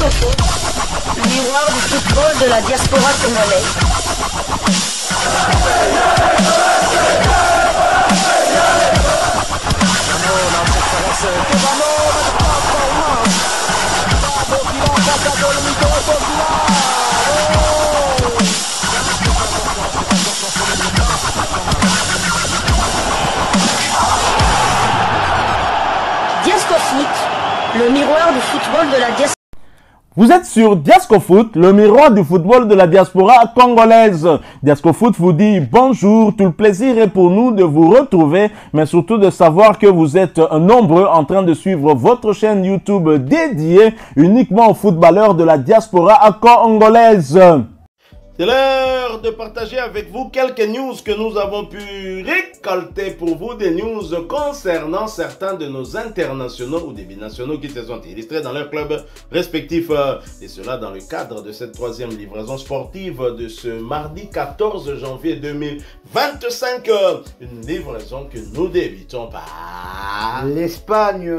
Diasco Foot, le miroir du football de la diaspora congolaise. Diasco Foot, le miroir du football de la diaspora. Vous êtes sur Diasco Foot, le miroir du football de la diaspora congolaise. Diasco Foot vous dit bonjour, tout le plaisir est pour nous de vous retrouver, mais surtout de savoir que vous êtes nombreux en train de suivre votre chaîne YouTube dédiée uniquement aux footballeurs de la diaspora congolaise. C'est l'heure de partager avec vous quelques news que nous avons pu récolter pour vous, des news concernant certains de nos internationaux ou des binationaux qui se sont illustrés dans leurs clubs respectifs. Et cela dans le cadre de cette troisième livraison sportive de ce mardi 14 janvier 2025. Une livraison que nous débutons par l'Espagne.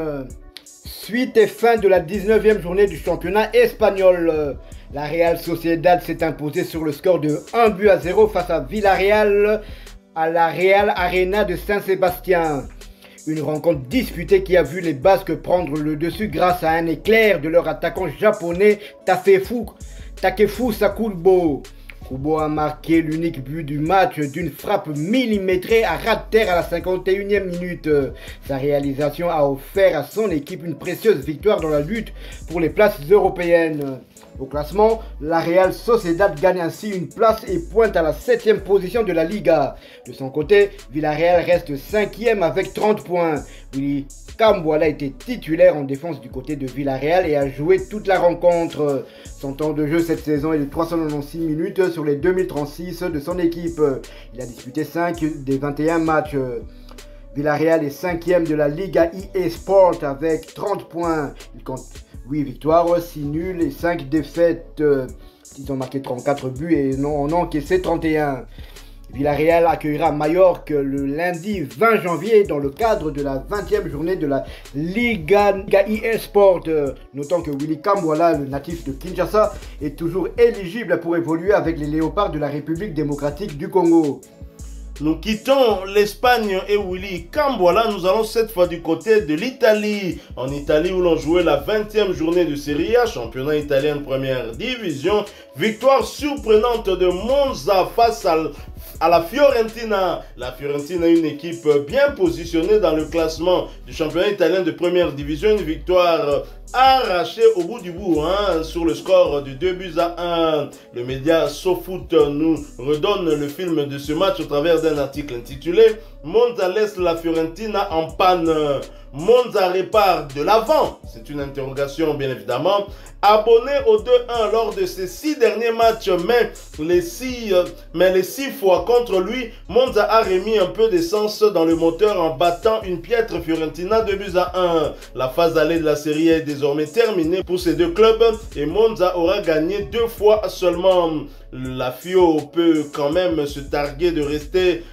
Suite et fin de la 19e journée du championnat espagnol. La Real Sociedad s'est imposée sur le score de 1-0 face à Villarreal à la Real Arena de Saint-Sébastien. Une rencontre disputée qui a vu les Basques prendre le dessus grâce à un éclair de leur attaquant japonais Takefu Sakubo. Kubo a marqué l'unique but du match d'une frappe millimétrée à ras de terre à la 51e minute. Sa réalisation a offert à son équipe une précieuse victoire dans la lutte pour les places européennes. Au classement, la Real Sociedad gagne ainsi une place et pointe à la 7e position de la Liga. De son côté, Villarreal reste 5e avec 30 points. Willy Camboala était titulaire en défense du côté de Villarreal et a joué toute la rencontre. Son temps de jeu cette saison est de 396 minutes sur les 2036 de son équipe. Il a disputé 5 des 21 matchs. Villarreal est 5e de la Liga EA Sport avec 30 points. Il compte 8 victoires, 6 nuls et 5 défaites. Ils ont marqué 34 buts et en ont encaissé 31. Villarreal accueillera Majorque le lundi 20 janvier dans le cadre de la 20e journée de la Liga eSport. Notons que Willy Camboala, le natif de Kinshasa, est toujours éligible pour évoluer avec les Léopards de la République démocratique du Congo. Nous quittons l'Espagne et Willy Camboala, nous allons cette fois du côté de l'Italie. En Italie où l'on jouait la 20e journée de Serie A, championnat italien de première division. Victoire surprenante de Monza face à la Fiorentina. La Fiorentina est une équipe bien positionnée dans le classement du championnat italien de première division. Une victoire arrachée au bout du bout sur le score de 2-1. Le média SoFoot nous redonne le film de ce match au travers d'un article intitulé « Monza laisse la Fiorentina en panne ». Monza répare de l'avant. C'est une interrogation bien évidemment. Abonné au 2-1 lors de ses 6 derniers matchs, mais les 6 fois contre lui, Monza a remis un peu d'essence dans le moteur en battant une piètre Fiorentina 2-1. La phase allée de la série est désormais terminée pour ces deux clubs et Monza aura gagné 2 fois seulement. La Fio peut quand même se targuer de rester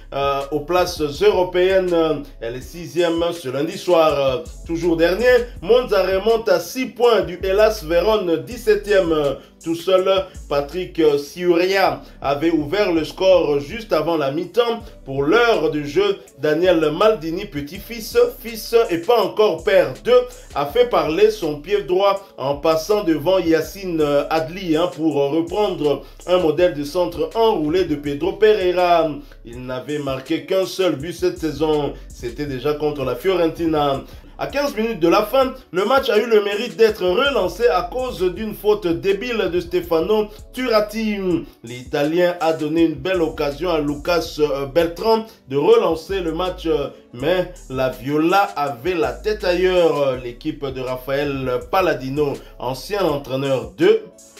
aux places européennes. Elle est 6e ce lundi soir. Toujours dernier, Monza remonte à 6 points du Hellas Vérone 17e. Tout seul, Patrick Siuria avait ouvert le score juste avant la mi-temps. Pour l'heure de jeu, Daniel Maldini, petit-fils, fils et pas encore père 2, a fait parler son pied droit en passant devant Yacine Adli pour reprendre un modèle de centre enroulé de Pedro Pereira. Il n'avait marqué qu'un seul but cette saison. C'était déjà contre la Fiorentina. À 15 minutes de la fin, le match a eu le mérite d'être relancé à cause d'une faute débile de Stefano Turati. L'Italien a donné une belle occasion à Lucas Beltran de relancer le match, mais la Viola avait la tête ailleurs. L'équipe de Raphaël Palladino, ancien entraîneur de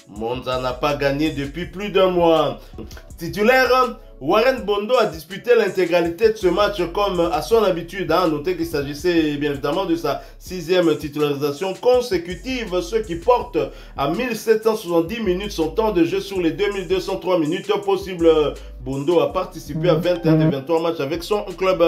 Monza, n'a pas gagné depuis plus d'un mois. Titulaire, Warren Bondo a disputé l'intégralité de ce match comme à son habitude. Notez qu'il s'agissait bien évidemment de sa 6e titularisation consécutive, ce qui porte à 1770 minutes son temps de jeu sur les 2203 minutes possibles. Bondo a participé à 21 des 23 matchs avec son club.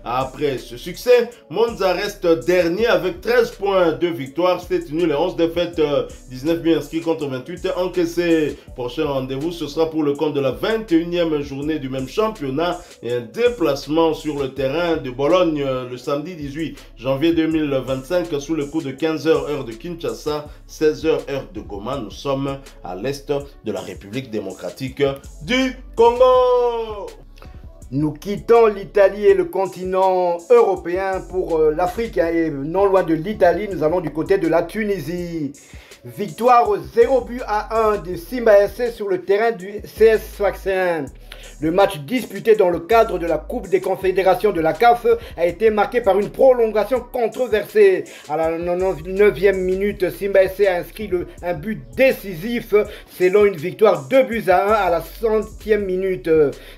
Après ce succès, Monza reste dernier avec 13 points, 2 victoires, 7 nuls et 11 défaites, 19 buts inscrits contre 28 encaissés. Prochain rendez-vous, ce sera pour le compte de la 21e journée du même championnat et un déplacement sur le terrain de Bologne le samedi 18 janvier 2025 sous le coup de 15h heure de Kinshasa, 16h heure de Goma. Nous sommes à l'est de la République démocratique du Congo. Nous quittons l'Italie et le continent européen pour l'Afrique et non loin de l'Italie, nous allons du côté de la Tunisie. Victoire 0 but à 1 de Simba SC sur le terrain du CS Sfaxien. Le match disputé dans le cadre de la Coupe des Confédérations de la CAF a été marqué par une prolongation controversée. À la 9e minute, Simba SC a inscrit un but décisif selon une victoire 2 buts à 1 à la 100e minute.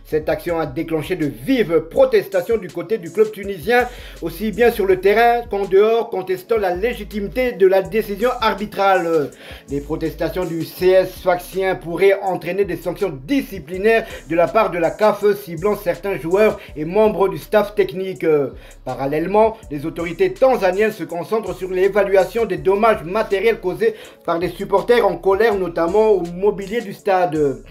Cette action a déclenché de vives protestations du côté du club tunisien, aussi bien sur le terrain qu'en dehors, contestant la légitimité de la décision arbitrale. Les protestations du CS Sfaxien pourraient entraîner des sanctions disciplinaires de la part de la CAF ciblant certains joueurs et membres du staff technique. Parallèlement, les autorités tanzaniennes se concentrent sur l'évaluation des dommages matériels causés par des supporters en colère, notamment au mobilier du stade.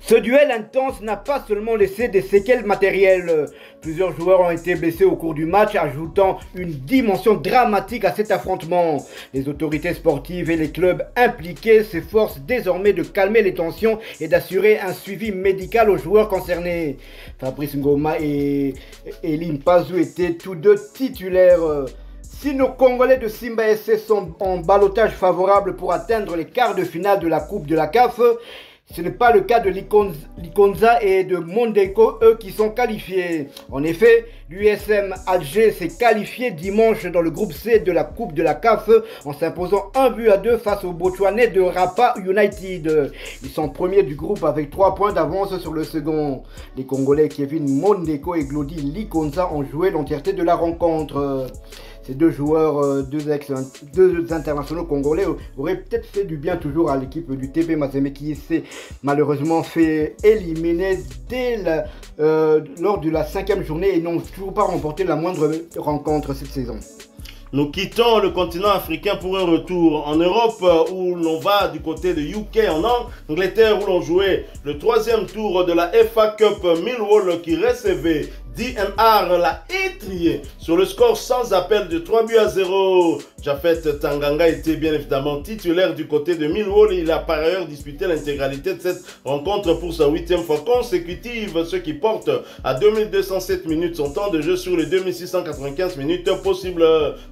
Ce duel intense n'a pas seulement laissé des séquelles matérielles. Plusieurs joueurs ont été blessés au cours du match, ajoutant une dimension dramatique à cet affrontement. Les autorités sportives et les clubs impliqués s'efforcent désormais de calmer les tensions et d'assurer un suivi médical aux joueurs concernés. Fabrice Ngoma et Elie Mpazou étaient tous deux titulaires. Si nos Congolais de Simba SC sont en ballottage favorable pour atteindre les quarts de finale de la Coupe de la CAF, ce n'est pas le cas de Likonza et de Mondeko, eux qui sont qualifiés. En effet, l'USM Alger s'est qualifié dimanche dans le groupe C de la Coupe de la CAF en s'imposant 1 but à 2 face aux Botswanais de Rapa United. Ils sont premiers du groupe avec 3 points d'avance sur le second. Les Congolais Kevin Mondeko et Glody Likonza ont joué l'entièreté de la rencontre. Ces deux joueurs, deux internationaux congolais auraient peut-être fait du bien toujours à l'équipe du TP Mazembe qui s'est malheureusement fait éliminer lors de la 5e journée et n'ont toujours pas remporté la moindre rencontre cette saison. Nous quittons le continent africain pour un retour en Europe où l'on va du côté de UK en Angleterre où l'on jouait le 3e tour de la FA Cup. Millwall qui recevait DMR l'a étrié sur le score sans appel de 3 buts à 0. Jafet Tanganga était bien évidemment titulaire du côté de Millwall. Il a par ailleurs disputé l'intégralité de cette rencontre pour sa 8e fois consécutive, ce qui porte à 2207 minutes son temps de jeu sur les 2695 minutes possibles.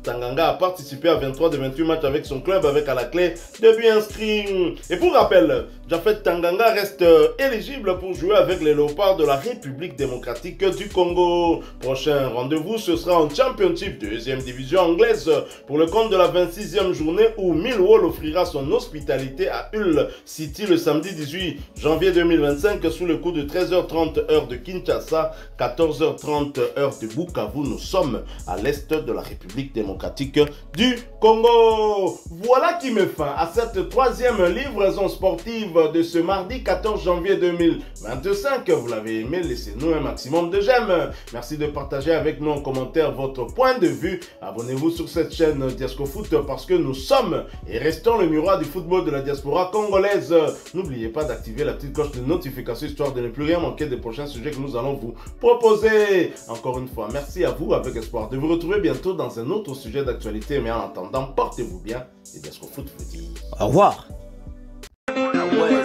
Tanganga a participé à 23 des 28 matchs avec son club avec à la clé 2 buts inscrits. Et pour rappel, Jafet Tanganga reste éligible pour jouer avec les Léopards de la République démocratique du Congo. Prochain rendez-vous, ce sera en Championship, 2e division anglaise, pour le compte de la 26e journée où Millwall offrira son hospitalité à Hull City le samedi 18 janvier 2025 sous le coup de 13h30 heure de Kinshasa, 14h30 heure de Bukavu. Nous sommes à l'est de la République démocratique du Congo. Voilà qui met fin à cette 3e livraison sportive de ce mardi 14 janvier 2025. Vous l'avez aimé, laissez-nous un maximum de j'aime. Merci de partager avec nous en commentaire votre point de vue. Abonnez-vous sur cette chaîne Diasco Foot parce que nous sommes et restons le miroir du football de la diaspora congolaise. N'oubliez pas d'activer la petite cloche de notification histoire de ne plus rien manquer des prochains sujets que nous allons vous proposer. Encore une fois, merci à vous avec espoir de vous retrouver bientôt dans un autre sujet d'actualité. Mais en attendant, portez-vous bien et Diasco Foot vous dit au revoir. Ouais.